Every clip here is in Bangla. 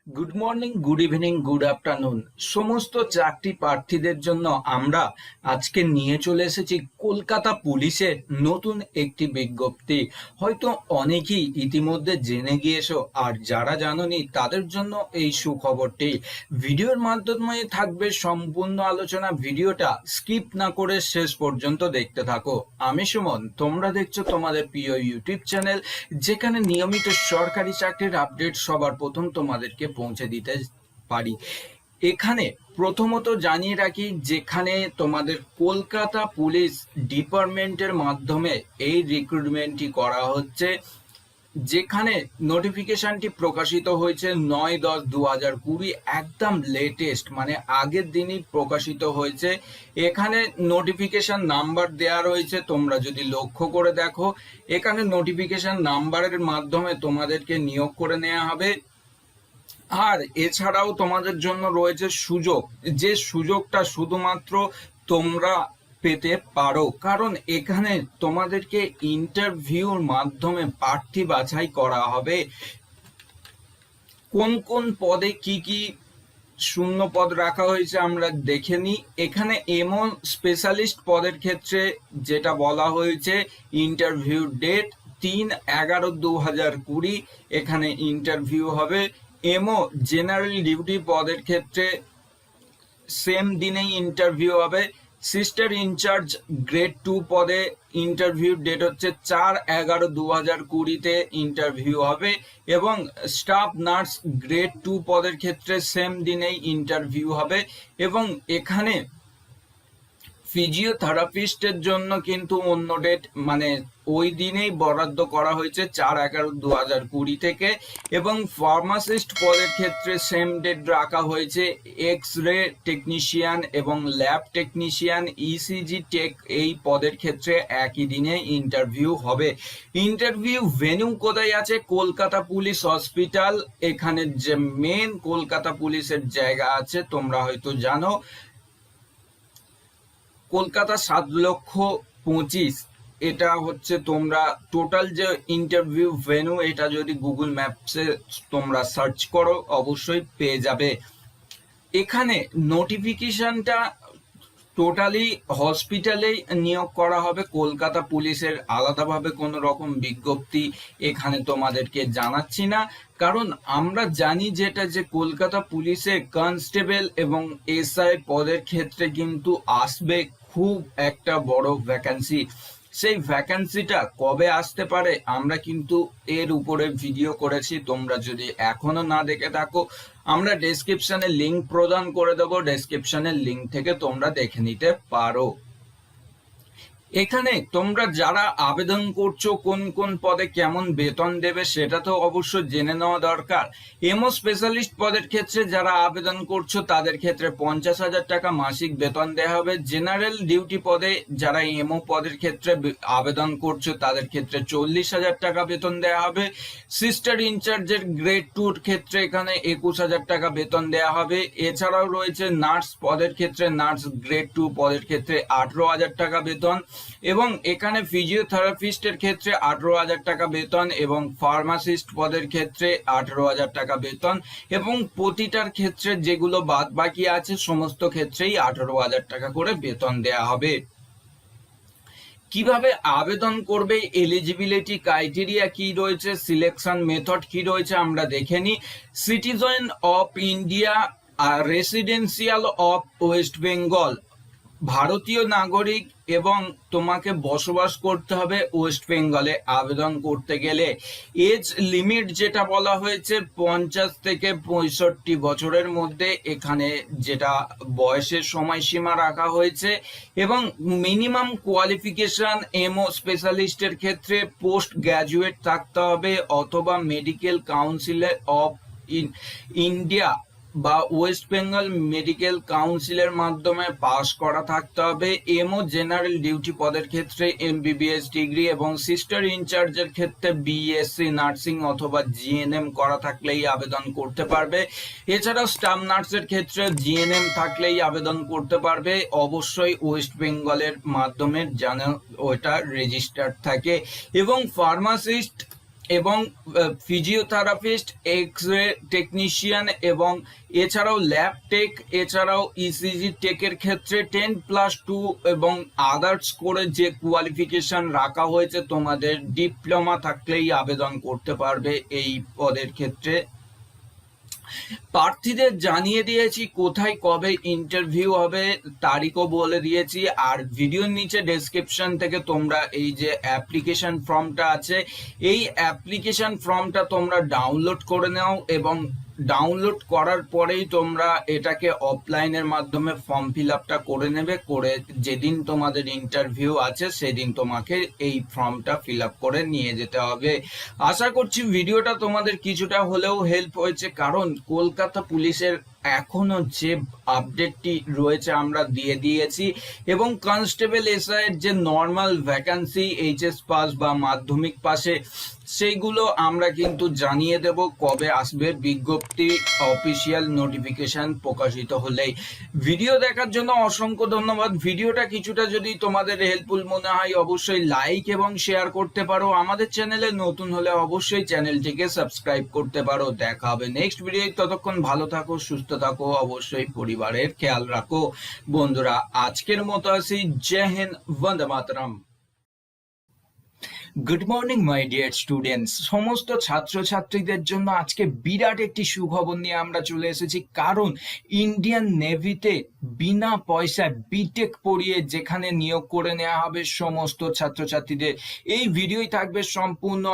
Good morning, good evening, good afternoon সমস্ত চাকরি প্রার্থীদের জন্য আমরা আজকে নিয়ে চলে এসেছি কলকাতা পুলিশের নতুন একটি বিজ্ঞপ্তি। হয়তো অনেকেই ইতিমধ্যে জেনে গিয়েছো, আর যারা জানোনি তাদের জন্য এই সুখবরটি। ভিডিওর মাধ্যমে থাকবে সম্পূর্ণ আলোচনা, ভিডিওটা স্কিপ না করে শেষ পর্যন্ত দেখতে থাকো। আমি সুমন, তোমরা দেখছো তোমাদের প্রিয় ইউটিউব চ্যানেল, যেখানে নিয়মিত সরকারি চাকরির আপডেট সবার প্রথম তোমাদেরকে পৌঁছে দিতে পারি। এখানে প্রথমত জানিয়ে রাখি, যেখানে তোমাদের কলকাতা পুলিশ ডিপার্টমেন্টের মাধ্যমে এই রিক্রুটমেন্টটি করা হচ্ছে, যেখানে নোটিফিকেশনটি প্রকাশিত হয়েছে 9/10/2020, একদম লেটেস্ট, মানে আগের দিনই প্রকাশিত হয়েছে। এখানে নোটিফিকেশন নাম্বার দেয়া রয়েছে, তোমরা যদি লক্ষ্য করে দেখো এখানে নোটিফিকেশন নাম্বারের মাধ্যমে তোমাদেরকে নিয়োগ করে নেওয়া হবে। আর এছাড়াও তোমাদের জন্য রয়েছে সুযোগ, যে সুযোগটা শুধুমাত্র তোমরা পেতে পারো, কারণ এখানে তোমাদেরকে ইন্টারভিউর মাধ্যমে প্রার্থী বাছাই করা হবে। কোন কোন পদে কি কি শূন্য পদ রাখা হয়েছে আমরা দেখে নিই। এখানে এমন স্পেশালিস্ট পদের ক্ষেত্রে যেটা বলা হয়েছে, ইন্টারভিউ ডেট 3/11/2020 এখানে ইন্টারভিউ হবে। এমও জেনারেল ডিউটি পদের ক্ষেত্রে সেম দিনেই ইন্টারভিউ হবে। সিস্টার ইনচার্জ গ্রেড 2 পদে ইন্টারভিউ ডেট হচ্ছে 4/11/2020 ইন্টারভিউ হবে, এবং স্টাফ নার্স গ্রেড 2 পদের ক্ষেত্রে সেম দিনেই ইন্টারভিউ হবে। এবং এখানে ফিজিওথেরাপিস্টের জন্য কিন্তু অন্য ডেট, মানে ওই দিনেই বরাদ্দ করা হয়েছে 4/11/2020 থেকে। এবং ফার্মাসিস্ট পদের ক্ষেত্রে সেম ডেট রাখা হয়েছে। এক্স রে টেকনিশিয়ান এবং ল্যাব টেকনিশিয়ান, ইসিজি টেক, এই পদের ক্ষেত্রে একই দিনে ইন্টারভিউ হবে। ইন্টারভিউ ভেন্যু কোথায় আছে? Kolkata police hospital. এখানে যে মেন কলকাতা পুলিশের জায়গা আছে তোমরা হয়তো জানো, কলকাতা 7,25,000, এটা হচ্ছে তোমরা টোটাল যে ইন্টারভিউ ভেন্যু, এটা যদি গুগল ম্যাপসে তোমরা সার্চ করো অবশ্যই পেয়ে যাবে। এখানে নোটিফিকেশনটা টোটালি হসপিটালেই নিয়োগ করা হবে। কলকাতা পুলিশের আলাদাভাবে কোনো রকম বিজ্ঞপ্তি এখানে তোমাদেরকে জানাচ্ছি না, কারণ আমরা জানি যেটা, যে কলকাতা পুলিশে কনস্টেবল এবং এসআই পদের ক্ষেত্রে কিন্তু আসবে খুব একটা বড় ভ্যাকান্সি। সেই ভ্যাকান্সিটা কবে আসতে পারে আমরা কিন্তু এর উপরে ভিডিও করেছি, তোমরা যদি এখনো না দেখে থাকো আমরা ডেসক্রিপশনে লিংক প্রদান করে দেবো, ডেসক্রিপশনের লিংক থেকে তোমরা দেখে নিতে পারো। এখানে তোমরা যারা আবেদন করছো কোন কোন পদে কেমন বেতন দেবে সেটা তো অবশ্যই জেনে নেওয়া দরকার। এমও স্পেশালিস্ট পদের ক্ষেত্রে যারা আবেদন করছো তাদের ক্ষেত্রে 50,000 টাকা মাসিক বেতন দেওয়া হবে। জেনারেল ডিউটি পদে যারা এমও পদের ক্ষেত্রে আবেদন করছো তাদের ক্ষেত্রে 40,000 টাকা বেতন দেওয়া হবে। সিস্টার ইনচার্জের গ্রেড 2 ক্ষেত্রে এখানে 21,000 টাকা বেতন দেওয়া হবে। এছাড়াও রয়েছে নার্স পদের ক্ষেত্রে, নার্স গ্রেড 2 পদের ক্ষেত্রে 18,000 টাকা বেতন, এবং এখানে ফিজিওথেরাপিস্টের ক্ষেত্রে 18,000 টাকা বেতন, এবং ফার্মাসিস্ট পদের ক্ষেত্রে 18,000 টাকা বেতন, এবং প্রতিটার ক্ষেত্রে যেগুলো বাদ বাকি আছে সমস্ত ক্ষেত্রেই 18,000 টাকা করে বেতন দেয়া হবে। কিভাবে আবেদন করবে, এলিজিবিলিটি ক্রাইটেরিয়া কি রয়েছে, সিলেকশন মেথড কি রয়েছে আমরা দেখে নিই। সিটিজেন অফ ইন্ডিয়া আর রেসিডেন্সিয়াল অফ ওয়েস্ট বেঙ্গল, ভারতীয় নাগরিক, এবং তোমাকে বসবাস করতে হবে ওয়েস্ট বেঙ্গলে আবেদন করতে গেলে। এজ লিমিট যেটা বলা হয়েছে 50 থেকে 65 বছরের মধ্যে এখানে যেটা বয়সের সময়সীমা রাখা হয়েছে। এবং মিনিমাম কোয়ালিফিকেশন এমও স্পেশালিস্টের ক্ষেত্রে পোস্ট গ্র্যাজুয়েট থাকতে হবে, অথবা মেডিকেল কাউন্সিল অফ ইন্ডিয়া বা ওয়েস্ট বেঙ্গল মেডিকেল কাউন্সিলের মাধ্যমে পাস করা থাকতে হবে। এমও জেনারেল ডিউটি পদের ক্ষেত্রে এমবিবিএস ডিগ্রি, এবং সিস্টার ইনচার্জের ক্ষেত্রে বিএসসি নার্সিং অথবা জিএনএম করা থাকলেই আবেদন করতে পারবে। এছাড়াও স্টাফ নার্সের ক্ষেত্রে জিএনএম থাকলেই আবেদন করতে পারবে, অবশ্যই ওয়েস্ট বেঙ্গলের মাধ্যমে যেন ওটা রেজিস্টার্ড থাকে। এবং ফার্মাসিস্ট এবং ফিজিওথেরাপিস্ট, এক্স রে টেকনিশিয়ান এবং এছাড়াও ল্যাব টেক, এছাড়াও ইসিজি টেকের ক্ষেত্রে 10+2 এবং আদার্স করে যে কোয়ালিফিকেশন রাখা হয়েছে, তোমাদের ডিপ্লোমা থাকলেই আবেদন করতে পারবে এই পদের ক্ষেত্রে। প্রার্থীদের জানিয়ে দিয়েছি কোথায় কবে ইন্টারভিউ হবে, তারিখও বলে দিয়েছি। আর ভিডিওর নিচে ডেসক্রিপশন থেকে তোমরা এই যে অ্যাপ্লিকেশন ফর্মটা আছে, এই অ্যাপ্লিকেশন ফর্মটা তোমরা ডাউনলোড করে নাও এবং ডাউনলোড করার পরেই তোমরা এটাকে অফলাইনের মাধ্যমে ফর্ম ফিল আপটা করে নেবে। করে যেদিন তোমাদের ইন্টারভিউ আছে সেদিন তোমাকে এই ফর্মটা ফিল আপ করে নিয়ে যেতে হবে। আশা করছি ভিডিওটা তোমাদের কিছুটা হলেও হেল্প হয়েছে, কারণ কলকাতা পুলিশের এখনো যে আপডেটটি রয়েছে আমরা দিয়ে দিয়েছি, এবং কনস্টেবল এসআই এর যে নর্মাল ভ্যাকান্সি এইচএস পাস বা মাধ্যমিক পাশে, সেইগুলো আমরা কিন্তু জানিয়ে দেব কবে আসবে বিজ্ঞপ্তি, অফিসিয়াল নোটিফিকেশন প্রকাশিত হলেই। ভিডিও দেখার জন্য অসংখ্য ধন্যবাদ। ভিডিওটা কিছুটা যদি তোমাদের হেল্পফুল মনে হয় অবশ্যই লাইক এবং শেয়ার করতে পারো। আমাদের চ্যানেলে নতুন হলে অবশ্যই চ্যানেলটিকে সাবস্ক্রাইব করতে পারো। দেখা হবে নেক্সট ভিডিও। ততক্ষণ ভালো থাকো, সুস্থ থাকো, অবশ্যই পরিবারের খেয়াল রাখো। বন্ধুরা, আজকের মতো আসি। জয় হিন্দ, বন্দে মাতরম। Good morning my dear students. সমস্ত ছাত্রছাত্রীদের জন্য আজকে বিরাট একটি সুখবর নিয়ে আমরা চলে এসেছি, কারণ ইন্ডিয়ান নেভিতে বিনা পয়সায় বিটেক পড়িয়ে যেখানে নিয়োগ করে নেওয়া হবে সমস্ত ছাত্রছাত্রীদের। এই ভিডিওই থাকবে সম্পূর্ণ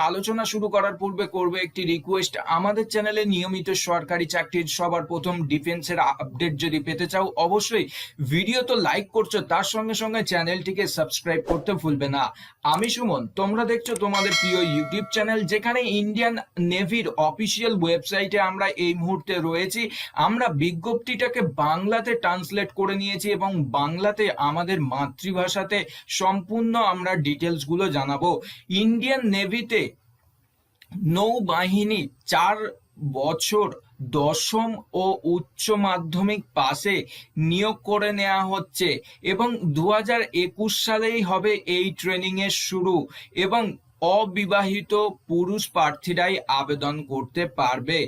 আলোচনা শুরু করার পূর্বে করবে একটি রিকোয়েস্ট, আমাদের চ্যানেলে নিয়মিত সরকারি চাকরির সবার প্রথম ডিফেন্সের আপডেট যদি পেতে চাও অবশ্যই ভিডিও তো লাইক করছো, তার সঙ্গে সঙ্গে চ্যানেলটিকে সাবস্ক্রাইব করতে ভুলবে না। আমি সুমন, তোমরা দেখছো তোমাদের প্রিয় ইউটিউব চ্যানেল, যেখানে ইন্ডিয়ান নেভির অফিসিয়াল ওয়েবসাইটে আমরা এই মুহূর্তে রয়েছি। আমরা বিজ্ঞপ্তিটাকে বাংলাতে ট্রান্সলেট করে নিয়েছি এবং বাংলাতে আমাদের মাতৃভাষাতে সম্পূর্ণ আমরা ডিটেলস গুলো জানাবো। ইন্ডিয়ান নেভিতে নৌবাহিনী 4 বছর দশম ও উচ্চ মাধ্যমিক পাশে নিয়োগ করে নেওয়া হচ্ছে এবং 2021 সালেই হবে এই ট্রেনিং এর শুরু, এবং অবিবাহিত পুরুষ প্রার্থীরাই আবেদন করতে পারবে।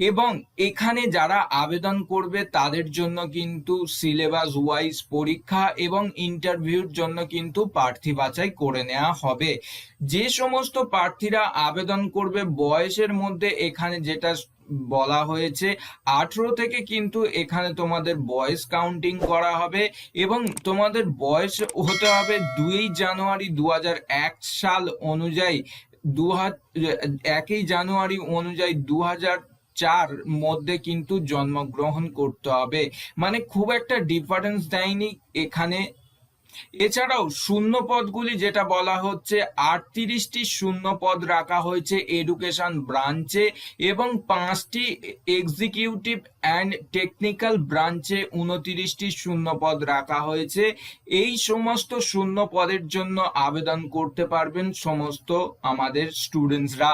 এবং এখানে যারা আবেদন করবে তাদের জন্য কিন্তু সিলেবাস ওয়াইজ পরীক্ষা এবং ইন্টারভিউর জন্য কিন্তু প্রার্থী বাছাই করে নেওয়া হবে। যে সমস্ত প্রার্থীরা আবেদন করবে বয়সের মধ্যে এখানে যেটা বলা হয়েছে 18 থেকে কিন্তু এখানে তোমাদের বয়স কাউন্টিং করা হবে, এবং তোমাদের বয়স হতে হবে 2 জানুয়ারি 2001 সাল অনুযায়ী 1 জানুয়ারি অনুযায়ী 2004 মধ্যে কিন্তু জন্মগ্রহণ করতে হবে। মানে খুব একটা ডিফারেন্স দেয়নি এখানে। এছাড়াও শূন্য পদগুলি যেটা বলা হচ্ছে 38টি শূন্য পদ রাখা হয়েছে এডুকেশন ব্রাঞ্চে, এবং 5টি এক্সিকিউটিভ অ্যান্ড টেকনিক্যাল ব্রাঞ্চে 29টি শূন্য পদ রাখা হয়েছে। এই সমস্ত শূন্য পদের জন্য আবেদন করতে পারবেন সমস্ত আমাদের স্টুডেন্টসরা।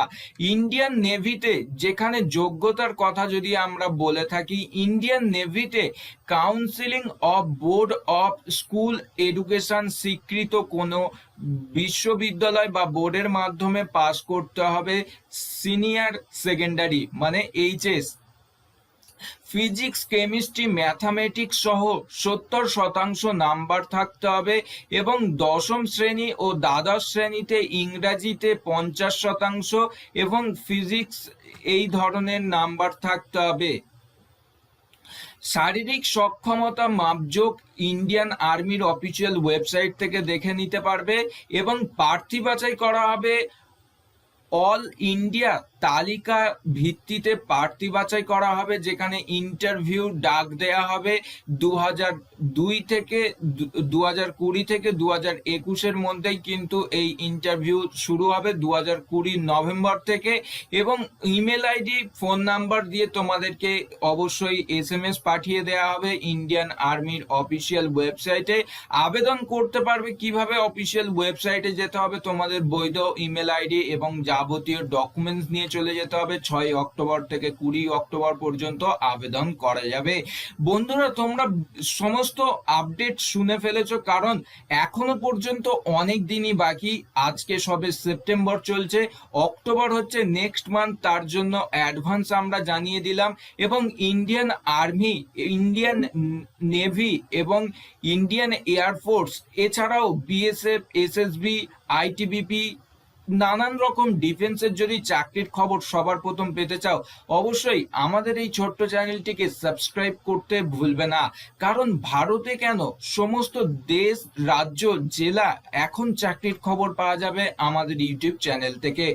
ইন্ডিয়ান নেভিতে যেখানে যোগ্যতার কথা যদি আমরা বলে থাকি, ইন্ডিয়ান নেভিতে counselling of board of school education স্বীকৃত কোনো বিশ্ববিদ্যালয় বা বোর্ডের মাধ্যমে পাস করতে হবে সিনিয়র সেকেন্ডারি মানে এইচএস। ফিজিক্স, কেমিস্ট্রি, ম্যাথামেটিক্স সহ 70% নাম্বার থাকতে হবে, এবং দশম শ্রেণী ও দ্বাদশ শ্রেণীতে ইংরাজিতে 50% এবং ফিজিক্স এই ধরনের নাম্বার থাকতে হবে। শারীরিক সক্ষমতা মাপজোক ইন্ডিয়ান আর্মির অফিসিয়াল ওয়েবসাইট থেকে দেখে নিতে পারবে, এবং প্রার্থী বাছাই করা হবে অল ইন্ডিয়া তালিকা ভিত্তিতে প্রার্থী বাছাই করা হবে, যেখানে ইন্টারভিউ ডাক দেয়া হবে 2002 থেকে 2020 থেকে 2021 মধ্যেই কিন্তু এই ইন্টারভিউ শুরু হবে 2020 নভেম্বর থেকে। এবং ইমেল আইডি, ফোন নাম্বার দিয়ে তোমাদেরকে অবশ্যই SMS পাঠিয়ে দেওয়া হবে ইন্ডিয়ান আর্মির অফিসিয়াল ওয়েবসাইটে। আবেদন করতে পারবে কিভাবে? অফিসিয়াল ওয়েবসাইটে যেতে হবে, তোমাদের বৈধ ইমেল আইডি এবং যাবতীয় ডকুমেন্টস নিয়ে চলে যেতে হবে। 6 অক্টোবর থেকে 20 অক্টোবর পর্যন্ত আবেদন করা যাবে। বন্ধুরা, তোমরা সমস্ত আপডেট শুনে ফেলেছো, কারণ এখনো পর্যন্ত অনেক দিনই বাকি। আজকে সবে সেপ্টেম্বর চলছে, অক্টোবর হচ্ছে নেক্সট মান্থ, তার জন্য অ্যাডভান্স আমরা জানিয়ে দিলাম। এবং ইন্ডিয়ান আর্মি, ইন্ডিয়ান নেভি এবং ইন্ডিয়ান এয়ারফোর্স, এছাড়াও বিএসএফ, এসএসবি, আইটিবিপি, নানান রকম ডিফেন্সের যদি চাকরির খবর সবার প্রথম পেতে চাও, অবশ্যই আমাদের এই ছোট্ট চ্যানেলটিকে সাবস্ক্রাইব করতে ভুলবে না। কারণ ভারতে কেন, সমস্ত দেশ, রাজ্য, জেলা এখন চাকরির খবর পাওয়া যাবে আমাদের ইউটিউব চ্যানেল থেকে।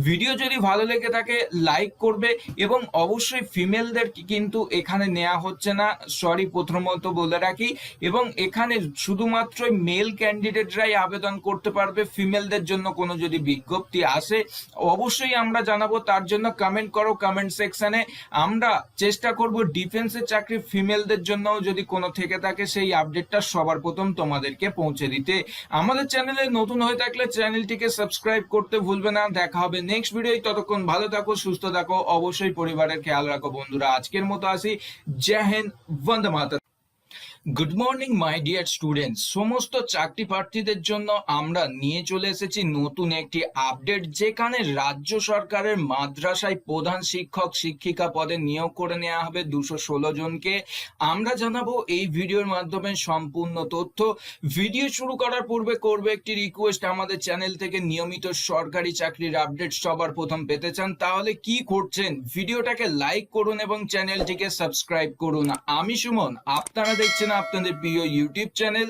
ভিডিও যদি ভালো লেগে থাকে লাইক করবে, এবং অবশ্যই ফিমেলদের কিন্তু এখানে নেওয়া হচ্ছে না, সরি প্রথমত বলে রাখি। এবং এখানে শুধুমাত্র মেল ক্যান্ডিডেটরাই আবেদন করতে পারবে। ফিমেলদের জন্য কোনো যদি বিজ্ঞপ্তি আসে অবশ্যই আমরা জানাবো, তার জন্য কমেন্ট করো কমেন্ট সেকশনে। আমরা চেষ্টা করব ডিফেন্সের চাকরি ফিমেলদের জন্য যদি কোনো থেকে থাকে সেই আপডেটটা সবার প্রথম তোমাদেরকে পৌঁছে দিতে। আমাদের চ্যানেলে নতুন হয়ে থাকলে চ্যানেলটিকে সাবস্ক্রাইব করতে ভুলবে না। দেখা হবে নেক্সট ভিডিও। ততক্ষণ ভালো থাকো, সুস্থ থাকো, অবশ্যই পরিবারের খেয়াল রাখো। বন্ধুরা, আজকের মতো আসি। জয় হিন্দ, বন্দে মাতরম। Good morning my dear students. সমস্ত চাকরি প্রার্থীদের জন্য আমরা নিয়ে চলে এসেছি নতুন একটি আপডেট, যেখানে রাজ্য সরকারের মাদ্রাসায় প্রধান শিক্ষক শিক্ষিকা পদে নিয়োগ করে নেওয়া হবে 216 জনকে। আমরা জানাবো এই ভিডিওর মাধ্যমে সম্পূর্ণ তথ্য। ভিডিও শুরু করার পূর্বে করবে একটি রিকোয়েস্ট, আমাদের চ্যানেল থেকে নিয়মিত সরকারি চাকরির আপডেট সবার প্রথম পেতে চান তাহলে কি করছেন, ভিডিওটাকে লাইক করুন এবং চ্যানেলটিকে সাবস্ক্রাইব করুন। আমি সুমন, আপনারা দেখছেন আপনাদের প্রিয় ইউটিউব চ্যানেল,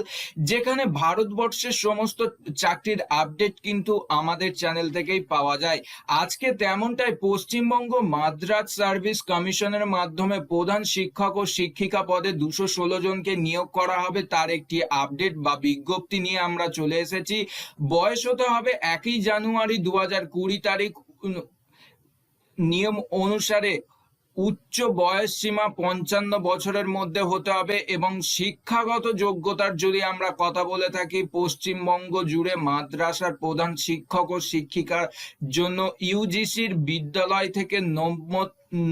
যেখানে ভারতবর্ষের সমস্ত চাকরির আপডেট কিন্তু আমাদের চ্যানেল থেকেই পাওয়া যায়। আজকে তেমনটাই পশ্চিমবঙ্গ মাদ্রাস সার্ভিস কমিশনের মাধ্যমে প্রধান শিক্ষক ও শিক্ষিকা পদে 216 জনকে নিয়োগ করা হবে, তার একটি আপডেট বা বিজ্ঞপ্তি নিয়ে আমরা চলে এসেছি। বয়স হতে হবে 1 জানুয়ারি 2020 তারিখ। নিয়ম অনুসারে উচ্চ বয়স সীমা 55 বছরের মধ্যে হতে হবে, এবং শিক্ষাগত যোগ্যতার যদি আমরা কথা বলে থাকি, পশ্চিমবঙ্গ জুড়ে মাদ্রাসার প্রধান শিক্ষক ও শিক্ষিকার জন্য ইউজিসির বিদ্যালয় থেকে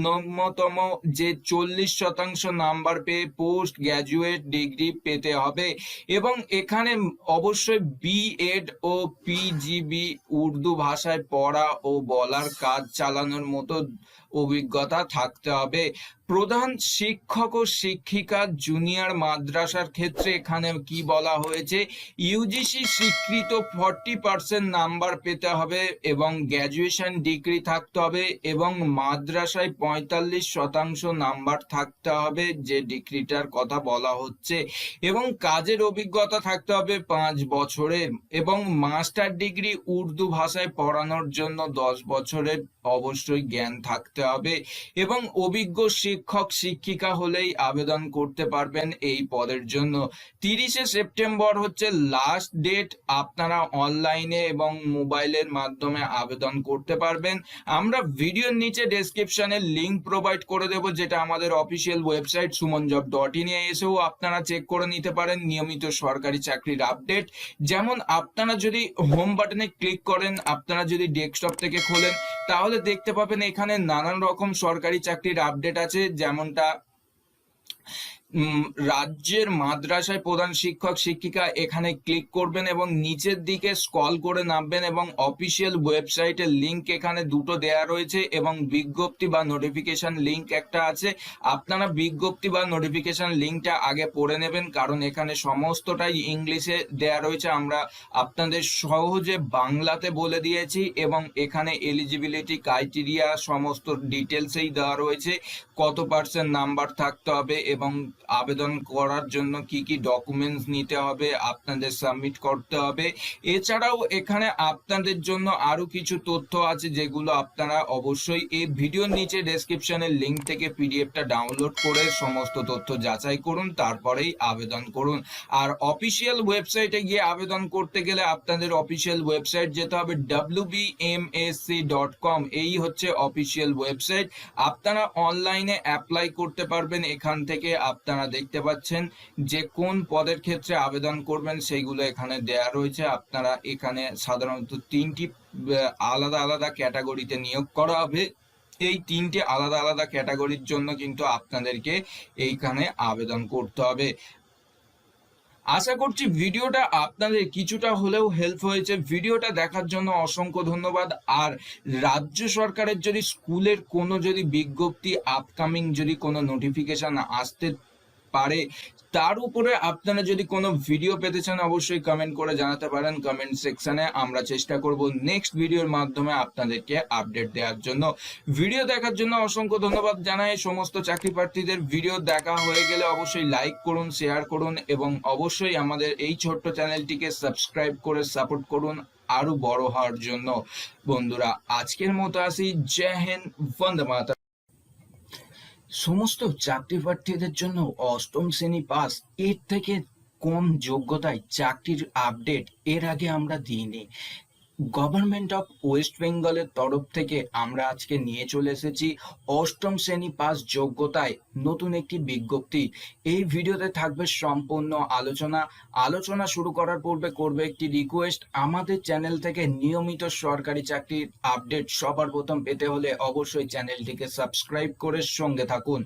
ন্যূনতম যে 40% নাম্বার পেয়ে পোস্ট গ্র্যাজুয়েট ডিগ্রি পেতে হবে, এবং এখানে অবশ্যই বিএড ও পিজিবি উর্দু ভাষায় পড়া ও বলার কাজ চালানোর মতো অভিজ্ঞতা থাকতে হবে। প্রধান শিক্ষক ও শিক্ষিকা জুনিয়র মাদ্রাসার ক্ষেত্রে এখানে কি বলা হয়েছে, ইউজিসি স্বীকৃত 40% নাম্বার পেতে হবে এবং গ্র্যাজুয়েশন ডিগ্রি থাকতে হবে, এবং মাদ্রাসায় 45% নাম্বার থাকতে হবে যে ডিগ্রিটার কথা বলা হচ্ছে, এবং কাজের অভিজ্ঞতা থাকতে হবে 5 বছরের, এবং মাস্টার ডিগ্রি উর্দু ভাষায় পড়ানোর জন্য 10 বছরের অবশ্যই জ্ঞান থাকতে হবে, এবং অভিজ্ঞ শিক্ষক শিক্ষিকা হলেই আবেদন করতে পারবেন এই পদের জন্য। 30 সেপ্টেম্বর হচ্ছে লাস্ট ডেট, আপনারা অনলাইনে এবং মোবাইলের মাধ্যমে আবেদন করতে পারবেন। আমরা ভিডিওর নিচে ডেসক্রিপশনে লিংক প্রোভাইড করে দেব, যেটা আমাদের অফিসিয়াল ওয়েবসাইট sumonjob.in এ এসেও আপনারা চেক করে নিতে পারেন নিয়মিত সরকারি চাকরির আপডেট। যেমন আপনারা যদি হোম বাটনে ক্লিক করেন, আপনারা যদি ডেস্কটপ থেকে খোলেন, তাহলে দেখতে পাবেন এখানে নানান রকম সরকারি চাকরির আপডেট আছে, যেমনটা রাজ্যের মাদ্রাসায় প্রধান শিক্ষক শিক্ষিকা, এখানে ক্লিক করবেন এবং নিচের দিকে স্ক্রল করে নামবেন, এবং অফিসিয়াল ওয়েবসাইটের লিংক এখানে দুটো দেয়া রয়েছে, এবং বিজ্ঞপ্তি বা নোটিফিকেশন লিংক একটা আছে। আপনারা বিজ্ঞপ্তি বা নোটিফিকেশন লিংকটা আগে পড়ে নেবেন, কারণ এখানে সমস্তটাই ইংলিশে দেয়া রয়েছে, আমরা আপনাদের সহজে বাংলাতে বলে দিয়েছি, এবং এখানে এলিজিবিলিটি ক্রাইটেরিয়া সমস্ত ডিটেলসেই দেওয়া রয়েছে, কত পার্সেন্ট নাম্বার থাকতে হবে এবং আবেদন করার জন্য কি কি ডকুমেন্টস নিতে হবে, আপনাদের সাবমিট করতে হবে। এছাড়াও এখানে আপনাদের জন্য আরো কিছু তথ্য আছে, যেগুলো আপনারা অবশ্যই এই ভিডিওর নিচে ডেসক্রিপশনের লিংক থেকে পিডিএফটা ডাউনলোড করে সমস্ত তথ্য যাচাই করুন, তারপরেই আবেদন করুন। আর অফিসিয়াল ওয়েবসাইটে গিয়ে আবেদন করতে গেলে আপনাদের অফিসিয়াল ওয়েবসাইট যেতে হবে wbmsc.com। এই হচ্ছে অফিসিয়াল ওয়েবসাইট, আপনারা অনলাইনে অ্যাপ্লাই করতে পারবেন এখান থেকে। আপনার আপনারা দেখতে পাচ্ছেন যে কোন পদের ক্ষেত্রে আবেদন করবেন সেইগুলো এখানে দেয়া রয়েছে। আপনারা এখানে সাধারণত তিনটি আলাদা আলাদা ক্যাটাগরিতে নিয়োগ করা হবে। এই তিনটে আলাদা আলাদা ক্যাটাগরির জন্য কিন্তু আপনাদেরকে এইখানে আবেদন করতে হবে। আশা করছি ভিডিওটা আপনাদের কিছুটা হলেও হেল্প হয়েছে। ভিডিওটা দেখার জন্য অসংখ্য ধন্যবাদ। আর রাজ্য সরকারের যদি স্কুলের কোনো যদি বিজ্ঞপ্তি আপকামিং যদি কোনো নোটিফিকেশন আসতে পারে, তার উপরে আপনারা যদি কোনো ভিডিও পেতে চান অবশ্যই কমেন্ট করে জানাতে পারেন কমেন্ট সেকশনে। আমরা চেষ্টা করব নেক্সট ভিডিওর মাধ্যমে আপনাদেরকে আপডেট দেওয়ার জন্য। ভিডিও দেখার জন্য অসংখ্য ধন্যবাদ জানাই সমস্ত চাকরি প্রার্থীদের। ভিডিও দেখা হয়ে গেলে অবশ্যই লাইক করুন, শেয়ার করুন এবং অবশ্যই আমাদের এই ছোট্ট চ্যানেলটিকে সাবস্ক্রাইব করে সাপোর্ট করুন আরো বড় হওয়ার জন্য। বন্ধুরা আজকের মতো আসি, জয় হিন্দ, বন্দে মাতরম। সমস্ত চাকরি প্রার্থীদের জন্য অষ্টম শ্রেণী পাস, এর থেকে কম যোগ্যতায় চাকরির আপডেট এর আগে আমরা দিইনি। গভর্নমেন্ট অফ ওয়েস্ট বেঙ্গলের তরফ থেকে আমরা আজকে নিয়ে চলে এসেছি অষ্টম শ্রেণী পাস যোগ্যতায় নতুন একটি বিজ্ঞপ্তি। এই ভিডিওতে থাকবে সম্পূর্ণ আলোচনা শুরু করার পূর্বে করবে একটি রিকোয়েস্ট, আমাদের চ্যানেল থেকে নিয়মিত সরকারি চাকরির আপডেট সবার প্রথম পেতে হলে অবশ্যই চ্যানেলটিকে সাবস্ক্রাইব করে সঙ্গে থাকুন।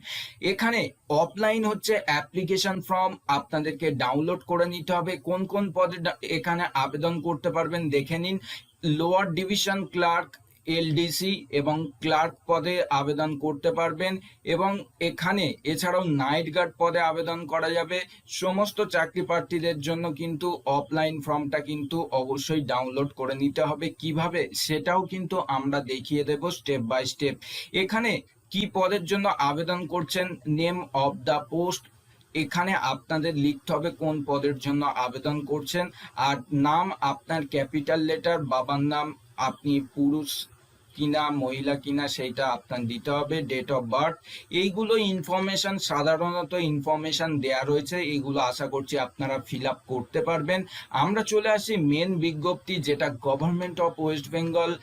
এখানে অফলাইন হচ্ছে অ্যাপ্লিকেশন ফর্ম আপনাদেরকে ডাউনলোড করে নিতে হবে। কোন কোন পদে এখানে আবেদন করতে পারবেন দেখে নিন। লোয়ার ডিভিশন ক্লার্ক, এলডিসি এবং ক্লার্ক পদে আবেদন করতে পারবেন এবং এখানে এছাড়াও নাইট গার্ড পদে আবেদন করা যাবে। সমস্ত চাকরি প্রার্থীদের জন্য কিন্তু অফলাইন ফর্মটা কিন্তু অবশ্যই ডাউনলোড করে নিতে হবে। কিভাবে সেটাও কিন্তু আমরা দেখিয়ে দেব স্টেপ বাই স্টেপ। এখানে কি পদের জন্য আবেদন করছেন, নেম অফ দ্য পোস্ট, এখানে আপনাদের লিখতে হবে কোন পদের জন্য আবেদন করছেন, আর নাম আপনার ক্যাপিটাল লেটার, বাবার নাম আপনি পুরুষ কিনা মহিলা কিনা সেইটা আপনার দিতে হবে, ডেট অফ বার্থ, এইগুলো ইনফরমেশন সাধারণত ইনফরমেশন দেয়া রয়েছে, এইগুলো আশা করছি আপনারা ফিল আপ করতে পারবেন। আমরা চলে আসি মেন বিজ্ঞপ্তি, যেটা government of West Bengal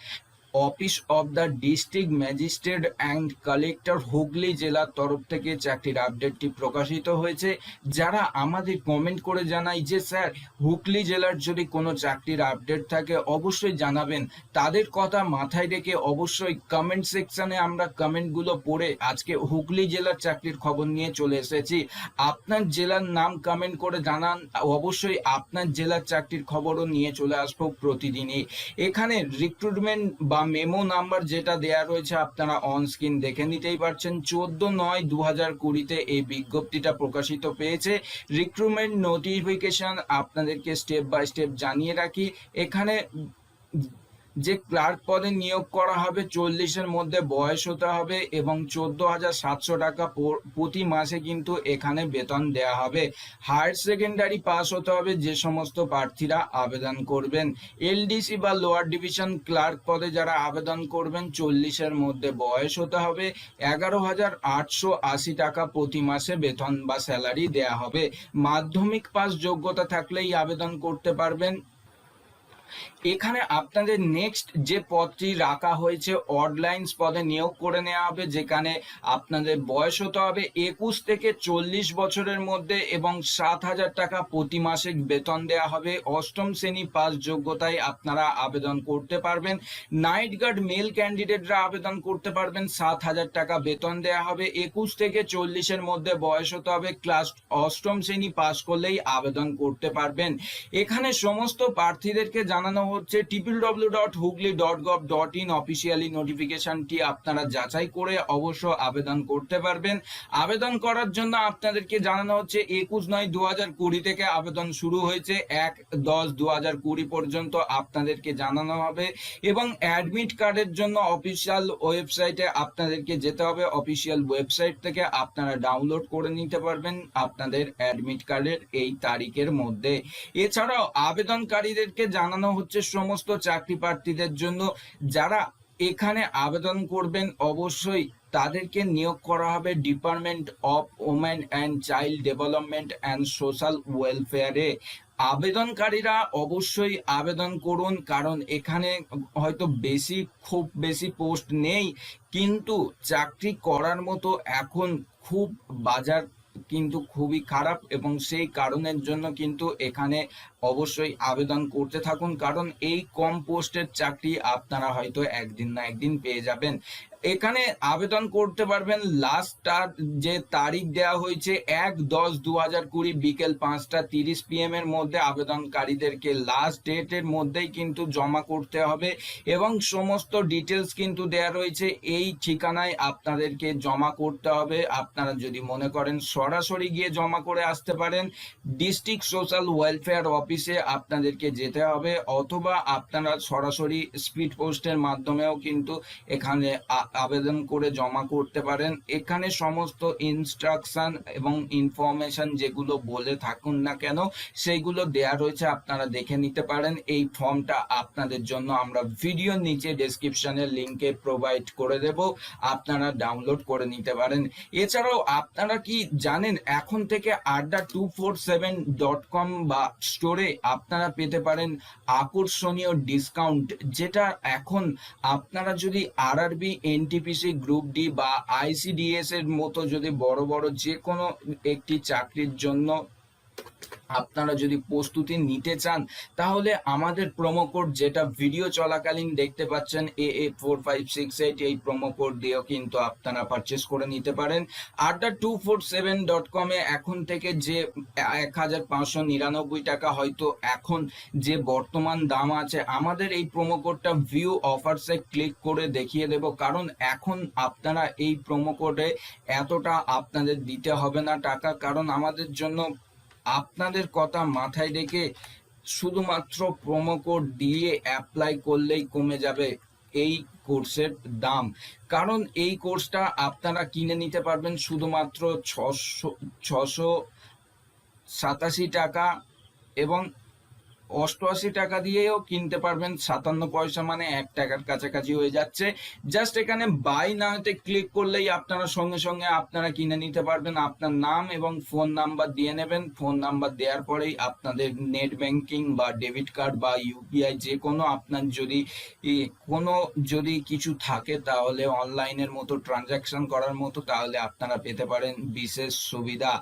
office of the district magistrate and collector Hooghly জেলার তরফ থেকে চাকরির আপডেটটি প্রকাশিত হয়েছে। যারা আমাদের কমেন্ট করে জানাই যে স্যার হুগলি জেলার যদি কোনো চাকরির আপডেট থাকে অবশ্যই জানাবেন, তাদের কথা মাথায় রেখে অবশ্যই কমেন্ট সেকশনে আমরা কমেন্টগুলো পড়ে আজকে হুগলি জেলার চাকরির খবর নিয়ে চলে এসেছি। আপনার জেলার নাম কমেন্ট করে জানান, অবশ্যই আপনার জেলার চাকরির খবরও নিয়ে চলে আসবো প্রতিদিনই। এখানে রিক্রুটমেন্ট বা মেমো নাম্বার যেটা দেয়া রয়েছে আপনারা অন স্ক্রিন দেখে নিতেই পারছেন। 14/9/2020 এই বিজ্ঞপ্তিটা প্রকাশিত পেয়েছে। রিক্রুটমেন্ট নোটিফিকেশন আপনাদেরকে স্টেপ বাই স্টেপ জানিয়ে রাখি। এখানে যে ক্লার্ক পদে নিয়োগ করা হবে 40-এর মধ্যে বয়স হতে হবে এবং 14,700 টাকা প্রতি মাসে কিন্তু এখানে বেতন দেয়া হবে। হায়ার সেকেন্ডারি পাস হতে হবে যে সমস্ত প্রার্থীরা আবেদন করবেন। এলডিসি বা লোয়ার ডিভিশন ক্লার্ক পদে যারা আবেদন করবেন 40-এর মধ্যে বয়স হতে হবে। 11,880 টাকা প্রতি মাসে বেতন বা স্যালারি দেয়া হবে। মাধ্যমিক পাস যোগ্যতা থাকলেই আবেদন করতে পারবেন। এখানে আপনাদের নেক্সট যে পদটি রাখা হয়েছে অড লাইন্স পদে নিয়োগ করে নেওয়া হবে, যেখানে আপনাদের বয়স হতে হবে 21 থেকে 40 বছরের মধ্যে এবং 7,000 টাকা প্রতি মাসে বেতন দেওয়া হবে। অষ্টম শ্রেণী পাস যোগ্যতায় আপনারা আবেদন করতে পারবেন। নাইট গার্ড মেল ক্যান্ডিডেটরা আবেদন করতে পারবেন, 7,000 টাকা বেতন দেওয়া হবে। 21 থেকে 40-এর মধ্যে বয়স হতে হবে, ক্লাস অষ্টম শ্রেণী পাস করলেই আবেদন করতে পারবেন। এখানে সমস্ত প্রার্থীদেরকে জানানো হচ্ছে www.hugli.gov.in অফিসিয়ালি নোটিফিকেশনটি আপনারা যাচাই করে অবশ্য আবেদন করতে পারবেন। আবেদন করার জন্য আপনাদেরকে জানানো হচ্ছে 21/9/2020 থেকে আবেদন শুরু হয়েছে, 1/10/2020 পর্যন্ত আপনাদেরকে জানানো হবে এবং অ্যাডমিট কার্ডের জন্য অফিসিয়াল ওয়েবসাইটে আপনাদেরকে যেতে হবে। অফিসিয়াল ওয়েবসাইট থেকে আপনারা ডাউনলোড করে নিতে পারবেন আপনাদের অ্যাডমিট কার্ডের এই তারিখের মধ্যে। এছাড়াও আবেদনকারীদেরকে জানানো হচ্ছে সমস্ত চাকরি প্রার্থীদের জন্য যারা এখানে আবেদন করবেন অবশ্যই তাদেরকে নিয়োগ করা হবে department of women and child development and social ওয়েলফেয়ারে। আবেদনকারীরা অবশ্যই আবেদন করুন, কারণ এখানে হয়তো খুব বেশি পোস্ট নেই, কিন্তু চাকরি করার মতো এখন খুব বাজার কিন্তু খুবই খারাপ, এবং সেই কারণের জন্য কিন্তু এখানে অবশ্যই আবেদন করতে থাকুন, কারণ এই কম পোস্টের চাকরি আপনারা হয়তো একদিন না একদিন পেয়ে যাবেন। এখানে আবেদন করতে পারবেন, লাস্ট যে তারিখ দেওয়া হয়েছে 1/10/2020 বিকেল 5:30 PM এর মধ্যে আবেদনকারীদেরকে লাস্ট ডেটের মধ্যেই কিন্তু জমা করতে হবে, এবং সমস্ত ডিটেলস কিন্তু দেয়া রয়েছে এই ঠিকানায় আপনাদেরকে জমা করতে হবে। আপনারা যদি মনে করেন সরাসরি গিয়ে জমা করে আসতে পারেন, ডিস্ট্রিক্ট সোশ্যাল ওয়েলফেয়ার অফিসে আপনাদেরকে যেতে হবে, অথবা আপনারা সরাসরি স্পিড পোস্টের মাধ্যমেও কিন্তু এখানে আবেদন করে জমা করতে পারেন। এখানে সমস্ত ইনস্ট্রাকশন এবং ইনফরমেশন যেগুলো বলে থাকুন না কেন সেইগুলো দেয়া রয়েছে, আপনারা দেখে নিতে পারেন। এই ফর্মটা আপনাদের জন্য আমরা ভিডিওর নিচে ডেসক্রিপশনের লিংকে প্রোভাইড করে দেব, আপনারা ডাউনলোড করে নিতে পারেন। এছাড়াও আপনারা কি জানেন, এখন থেকে adda247.com বা স্টোরে আপনারা পেতে পারেন আকর্ষণীয় ডিসকাউন্ট, যেটা এখন আপনারা যদি আরআরবি, এনটিপিসি, গ্রুপ ডি বা আইসিডিএস এর মতো যদি বড় বড় যে কোনো একটি চাকরির জন্য আপনারা যদি প্রস্তুতি নিতে চান, তাহলে আমাদের প্রোমো কোড যেটা ভিডিও চলাকালীন দেখতে পাচ্ছেন AA4568, এই প্রোমো কোড দিয়েও কিন্তু আপনারা পারচেস করে নিতে পারেন। adda247.com এ এখন থেকে যে 1599 টাকা হয়তো এখন যে বর্তমান দাম আছে, আমাদের এই প্রোমো কোডটা ভিউ অফারসে ক্লিক করে দেখিয়ে দেব, কারণ এখন আপনারা এই প্রোমো কোডে এতটা আপনাদের দিতে হবে না টাকা, কারণ আমাদের জন্য আপনাদের কথা মাথায় রেখে শুধুমাত্র প্রোমো কোড দিয়ে অ্যাপ্লাই করলেই কমে যাবে এই কোর্সের দাম। কারণ এই কোর্সটা আপনারা কিনে নিতে পারবেন শুধুমাত্র 687 টাকা, এবং 88 টাকা দিয়েও কিনতে পারবেন 57 পয়সা, মানে 1 টাকার কাছাকাছি হয়ে যাচ্ছে। জাস্ট এখানে বাই নাওতে ক্লিক করলেই আপনারা সঙ্গে সঙ্গে আপনারা কিনে নিতে পারবেন। আপনার নাম এবং ফোন নাম্বার দিয়ে নেবেন, ফোন নাম্বার দেওয়ার পরেই আপনাদের নেট ব্যাংকিং বা ডেবিট কার্ড বা ইউপিআই যে কোনো আপনার যদি কিছু থাকে তাহলে অনলাইনের মতো ট্রানজাকশন করার মতো, তাহলে আপনারা পেতে পারেন বিশেষ সুবিধা।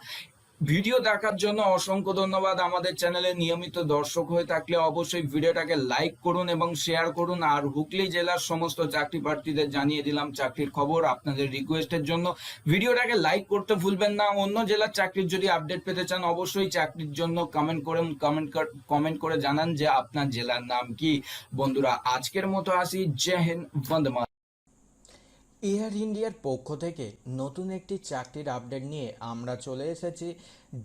ভিডিও দেখার জন্য অসংখ্য ধন্যবাদ। আমাদের চ্যানেলে নিয়মিত দর্শক হয়ে থাকলে অবশ্যই ভিডিওটাকে লাইক করুন এবং শেয়ার করুন। আর হুগলি জেলার সমস্ত চাকরি প্রার্থীদের জানিয়ে দিলাম চাকরির খবর। আপনাদের রিকোয়েস্টের জন্য ভিডিওটাকে লাইক করতে ভুলবেন না। অন্য জেলার চাকরির যদি আপডেট পেতে চান, অবশ্যই চাকরির জন্য কমেন্ট করে জানান যে আপনার জেলার নাম কি। বন্ধুরা, আজকের মতো আসি। জয় হিন্দ, বন্দে মাতরম। এয়ার ইন্ডিয়ার পক্ষ থেকে নতুন একটি চাকরির আপডেট নিয়ে আমরা চলে এসেছি।